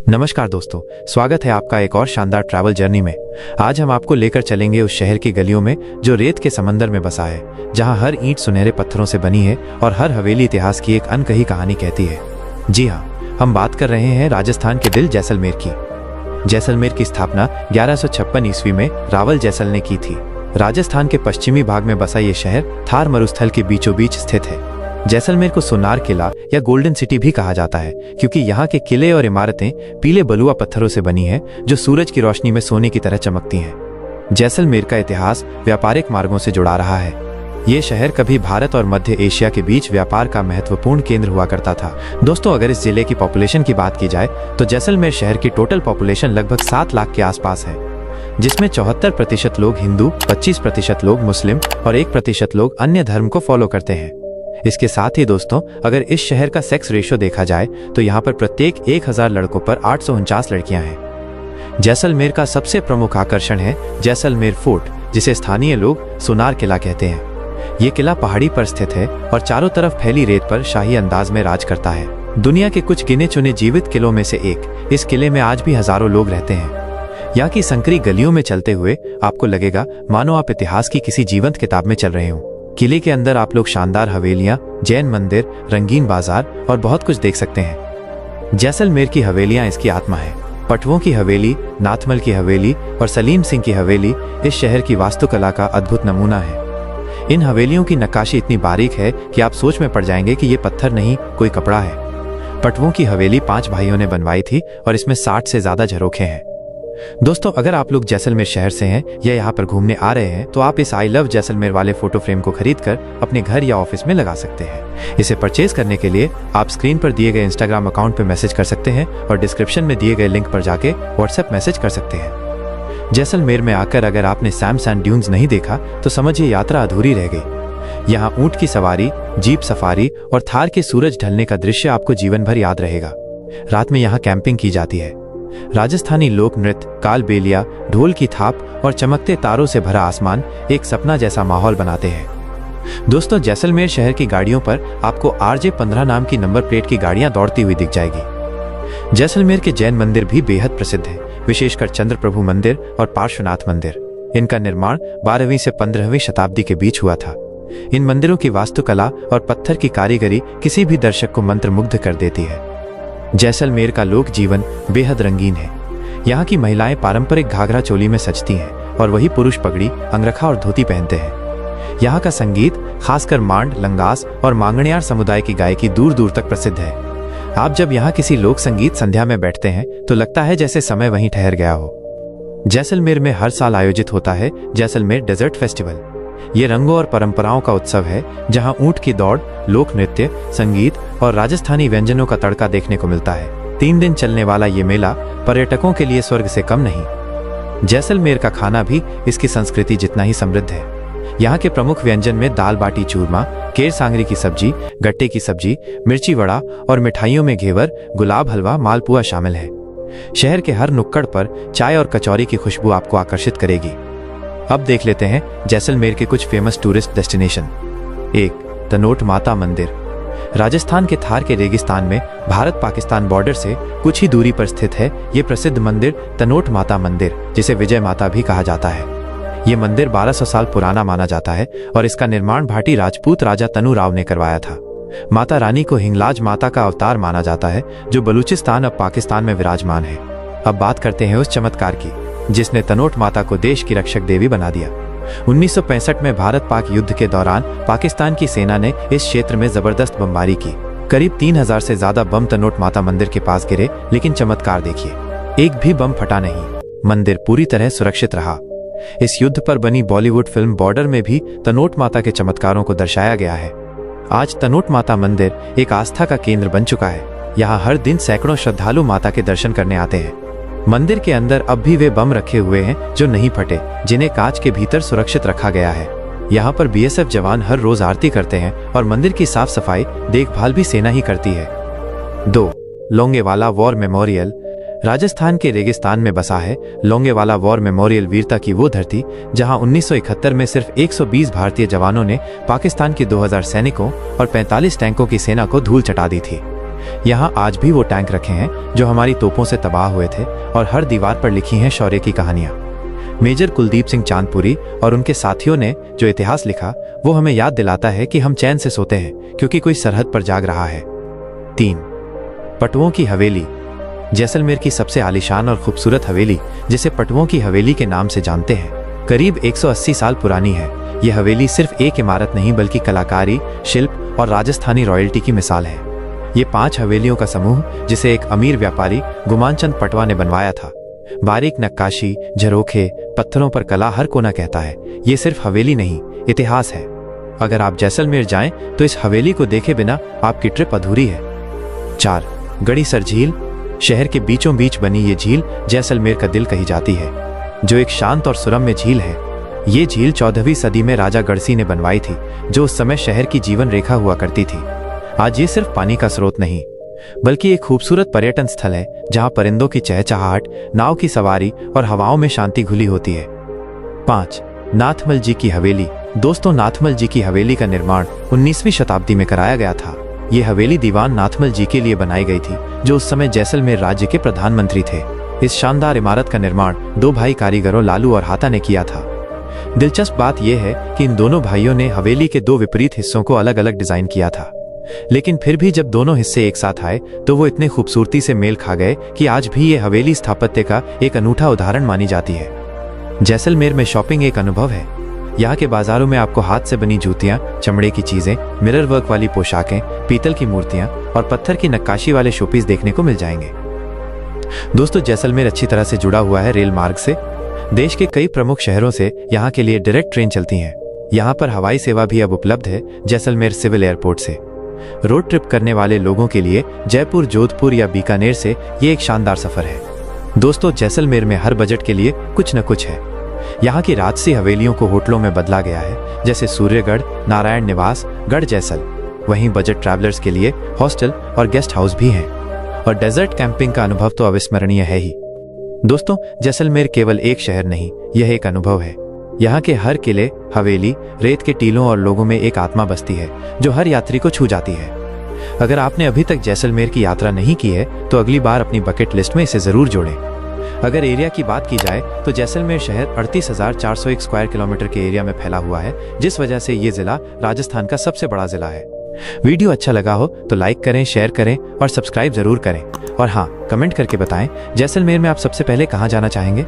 नमस्कार दोस्तों, स्वागत है आपका एक और शानदार ट्रैवल जर्नी में। आज हम आपको लेकर चलेंगे उस शहर की गलियों में जो रेत के समंदर में बसा है, जहां हर ईंट सुनहरे पत्थरों से बनी है और हर हवेली इतिहास की एक अनकही कहानी कहती है। जी हाँ, हम बात कर रहे हैं राजस्थान के दिल जैसलमेर की। जैसलमेर की स्थापना 1156 ईस्वी में रावल जैसल ने की थी। राजस्थान के पश्चिमी भाग में बसा ये शहर थार मरुस्थल के बीचों बीच स्थित है। जैसलमेर को सोनार किला या गोल्डन सिटी भी कहा जाता है, क्योंकि यहाँ के किले और इमारतें पीले बलुआ पत्थरों से बनी हैं, जो सूरज की रोशनी में सोने की तरह चमकती हैं। जैसलमेर का इतिहास व्यापारिक मार्गों से जुड़ा रहा है। ये शहर कभी भारत और मध्य एशिया के बीच व्यापार का महत्वपूर्ण केंद्र हुआ करता था। दोस्तों, अगर इस जिले की पॉपुलेशन की बात की जाए तो जैसलमेर शहर की टोटल पॉपुलेशन लगभग 7 लाख के आसपास है, जिसमें 74% लोग हिंदू, 25% लोग मुस्लिम और 1% लोग अन्य धर्म को फॉलो करते हैं। इसके साथ ही दोस्तों, अगर इस शहर का सेक्स रेशियो देखा जाए तो यहाँ पर प्रत्येक 1000 लड़कों पर 849 लड़कियां हैं। जैसलमेर का सबसे प्रमुख आकर्षण है जैसलमेर फोर्ट, जिसे स्थानीय लोग सोनार किला कहते हैं। ये किला पहाड़ी पर स्थित है और चारों तरफ फैली रेत पर शाही अंदाज में राज करता है। दुनिया के कुछ गिने चुने जीवित किलों में से एक इस किले में आज भी हजारों लोग रहते हैं। यहाँ की संकरी गलियों में चलते हुए आपको लगेगा मानो आप इतिहास की किसी जीवंत किताब में चल रहे हो। किले के अंदर आप लोग शानदार हवेलियां, जैन मंदिर, रंगीन बाजार और बहुत कुछ देख सकते हैं। जैसलमेर की हवेलियां इसकी आत्मा है। पटवों की हवेली, नाथमल की हवेली और सलीम सिंह की हवेली इस शहर की वास्तुकला का अद्भुत नमूना है। इन हवेलियों की नक्काशी इतनी बारीक है कि आप सोच में पड़ जाएंगे कि ये पत्थर नहीं, कोई कपड़ा है। पटवों की हवेली 5 भाइयों ने बनवाई थी और इसमें 60 से ज्यादा झरोखे हैं। दोस्तों, अगर आप लोग जैसलमेर शहर से हैं या यहाँ पर घूमने आ रहे हैं तो आप इस आई लव जैसलमेर वाले फोटो फ्रेम को खरीदकर अपने घर या ऑफिस में लगा सकते हैं। इसे परचेज करने के लिए आप स्क्रीन पर दिए गए इंस्टाग्राम अकाउंट पर मैसेज कर सकते हैं और डिस्क्रिप्शन में दिए गए लिंक पर जाके व्हाट्सएप मैसेज कर सकते हैं। जैसलमेर में आकर अगर आपने सैम सैंड ड्यून्स नहीं देखा तो समझिए यात्रा अधूरी रह गई। यहाँ ऊंट की सवारी, जीप सफारी और थार के सूरज ढलने का दृश्य आपको जीवन भर याद रहेगा। रात में यहाँ कैंपिंग की जाती है। राजस्थानी लोक नृत्य, कालबेलिया, ढोल की थाप और चमकते तारों से भरा आसमान एक सपना जैसा माहौल बनाते हैं। दोस्तों, जैसलमेर शहर की गाड़ियों पर आपको RJ15 नाम की नंबर प्लेट की गाड़ियां दौड़ती हुई दिख जाएगी। जैसलमेर के जैन मंदिर भी बेहद प्रसिद्ध है, विशेषकर चंद्रप्रभु मंदिर और पार्श्वनाथ मंदिर। इनका निर्माण 12वीं से 15वीं शताब्दी के बीच हुआ था। इन मंदिरों की वास्तुकला और पत्थर की कारीगरी किसी भी दर्शक को मंत्रमुग्ध कर देती है। जैसलमेर का लोक जीवन बेहद रंगीन है। यहाँ की महिलाएं पारंपरिक घाघरा चोली में सजती हैं और वही पुरुष पगड़ी, अंगरखा और धोती पहनते हैं। यहाँ का संगीत, खासकर मांड, लंगास और मांगणियार समुदाय की गायकी दूर दूर तक प्रसिद्ध है। आप जब यहाँ किसी लोक संगीत संध्या में बैठते हैं तो लगता है जैसे समय वहीं ठहर गया हो। जैसलमेर में हर साल आयोजित होता है जैसलमेर डेजर्ट फेस्टिवल। ये रंगों और परंपराओं का उत्सव है, जहां ऊंट की दौड़, लोक नृत्य, संगीत और राजस्थानी व्यंजनों का तड़का देखने को मिलता है। 3 दिन चलने वाला ये मेला पर्यटकों के लिए स्वर्ग से कम नहीं। जैसलमेर का खाना भी इसकी संस्कृति जितना ही समृद्ध है। यहाँ के प्रमुख व्यंजन में दाल बाटी चूरमा, केर सांगरी की सब्जी, गट्टे की सब्जी, मिर्ची वड़ा और मिठाइयों में घेवर, गुलाब हलवा, मालपुआ शामिल है। शहर के हर नुक्कड़ पर चाय और कचौरी की खुशबू आपको आकर्षित करेगी। अब देख लेते हैं जैसलमेर के कुछ फेमस टूरिस्ट डेस्टिनेशन। 1. तनोट माता मंदिर। राजस्थान के थार के रेगिस्तान में भारत पाकिस्तान बॉर्डर से कुछ ही दूरी पर स्थित है ये प्रसिद्ध मंदिर तनोट माता मंदिर, जिसे विजय माता भी कहा जाता है। ये मंदिर 1200 साल पुराना माना जाता है और इसका निर्माण भाटी राजपूत राजा तनु राव ने करवाया था। माता रानी को हिंगलाज माता का अवतार माना जाता है, जो बलूचिस्तान अब पाकिस्तान में विराजमान है। अब बात करते हैं उस चमत्कार की जिसने तनोट माता को देश की रक्षक देवी बना दिया। 1965 में भारत पाक युद्ध के दौरान पाकिस्तान की सेना ने इस क्षेत्र में जबरदस्त बमबारी की। करीब 3000 से ज्यादा बम तनोट माता मंदिर के पास गिरे, लेकिन चमत्कार देखिए, एक भी बम फटा नहीं। मंदिर पूरी तरह सुरक्षित रहा। इस युद्ध पर बनी बॉलीवुड फिल्म बॉर्डर में भी तनोट माता के चमत्कारों को दर्शाया गया है। आज तनोट माता मंदिर एक आस्था का केंद्र बन चुका है। यहाँ हर दिन सैकड़ों श्रद्धालु माता के दर्शन करने आते हैं। मंदिर के अंदर अब भी वे बम रखे हुए हैं जो नहीं फटे, जिन्हें कांच के भीतर सुरक्षित रखा गया है। यहाँ पर BSF जवान हर रोज आरती करते हैं और मंदिर की साफ सफाई देखभाल भी सेना ही करती है। 2. Longewala war memorial. राजस्थान के रेगिस्तान में बसा है लोंगेवाला वॉर मेमोरियल, वीरता की वो धरती जहां 1971 में सिर्फ 120 भारतीय जवानों ने पाकिस्तान के 2000 सैनिकों और 45 टैंकों की सेना को धूल चटा दी थी। यहाँ आज भी वो टैंक रखे हैं जो हमारी तोपों से तबाह हुए थे और हर दीवार पर लिखी हैं शौर्य की कहानियां। मेजर कुलदीप सिंह चांदपुरी और उनके साथियों ने जो इतिहास लिखा वो हमें याद दिलाता है कि हम चैन से सोते हैं क्योंकि कोई सरहद पर जाग रहा है। 3. पटवों की हवेली। जैसलमेर की सबसे आलीशान और खूबसूरत हवेली, जिसे पटवों की हवेली के नाम से जानते हैं, करीब 180 साल पुरानी है। यह हवेली सिर्फ एक इमारत नहीं बल्कि कलाकारी, शिल्प और राजस्थानी रॉयल्टी की मिसाल है। ये 5 हवेलियों का समूह जिसे एक अमीर व्यापारी गुमानचंद पटवा ने बनवाया था। बारीक नक्काशी, झरोखे, पत्थरों पर कला हर कोना कहता है ये सिर्फ हवेली नहीं, इतिहास है। अगर आप जैसलमेर जाएं तो इस हवेली को देखे बिना आपकी ट्रिप अधूरी है। 4. गढ़ीसर झील। शहर के बीचों बीच बनी ये झील जैसलमेर का दिल कही जाती है, जो एक शांत और सुरम्य झील है। ये झील 14वीं सदी में राजा गढ़सी ने बनवाई थी, जो उस समय शहर की जीवन रेखा हुआ करती थी। आज ये सिर्फ पानी का स्रोत नहीं बल्कि एक खूबसूरत पर्यटन स्थल है जहां परिंदों की चहचहाहट, नाव की सवारी और हवाओं में शांति घुली होती है। 5. नाथमल जी की हवेली। दोस्तों, नाथमल जी की हवेली का निर्माण 19वीं शताब्दी में कराया गया था। ये हवेली दीवान नाथमल जी के लिए बनाई गई थी, जो उस समय जैसलमेर राज्य के प्रधानमंत्री थे। इस शानदार इमारत का निर्माण 2 भाई कारीगरों लालू और हाता ने किया था। दिलचस्प बात यह है कि इन दोनों भाइयों ने हवेली के 2 विपरीत हिस्सों को अलग अलग डिजाइन किया था, लेकिन फिर भी जब दोनों हिस्से एक साथ आए तो वो इतने खूबसूरती से मेल खा गए कि आज भी ये हवेली स्थापत्य का एक अनूठा उदाहरण मानी जाती है। जैसलमेर में शॉपिंग एक अनुभव है। यहाँ के बाजारों में आपको हाथ से बनी जूतियां, चमड़े की चीजें, मिरर वर्क वाली पोशाकें, पीतल की मूर्तियां और पत्थर की नक्काशी वाले शोपीस देखने को मिल जाएंगे। दोस्तों, जैसलमेर अच्छी तरह से जुड़ा हुआ है रेल मार्ग से। देश के कई प्रमुख शहरों से यहाँ के लिए डायरेक्ट ट्रेन चलती हैं। यहाँ पर हवाई सेवा भी अब उपलब्ध है जैसलमेर सिविल एयरपोर्ट से। रोड ट्रिप करने वाले लोगों के लिए जयपुर, जोधपुर या बीकानेर से ये एक शानदार सफर है। दोस्तों, जैसलमेर में हर बजट के लिए कुछ न कुछ है। यहाँ की राजसी हवेलियों को होटलों में बदला गया है, जैसे सूर्यगढ़, नारायण निवास, गढ़ जैसल। वहीं बजट ट्रैवलर्स के लिए हॉस्टल और गेस्ट हाउस भी हैं। और डेजर्ट कैंपिंग का अनुभव तो अविस्मरणीय है ही। दोस्तों, जैसलमेर केवल एक शहर नहीं, यह एक अनुभव है। यहाँ के हर किले, हवेली, रेत के टीलों और लोगों में एक आत्मा बसती है जो हर यात्री को छू जाती है। अगर आपने अभी तक जैसलमेर की यात्रा नहीं की है तो अगली बार अपनी बकेट लिस्ट में इसे जरूर जोड़ें। अगर एरिया की बात की जाए तो जैसलमेर शहर 38,401 स्क्वायर किलोमीटर के एरिया में फैला हुआ है, जिस वजह से ये जिला राजस्थान का सबसे बड़ा जिला है। वीडियो अच्छा लगा हो तो लाइक करें, शेयर करें और सब्सक्राइब जरूर करें। और हाँ, कमेंट करके बताएं जैसलमेर में आप सबसे पहले कहाँ जाना चाहेंगे।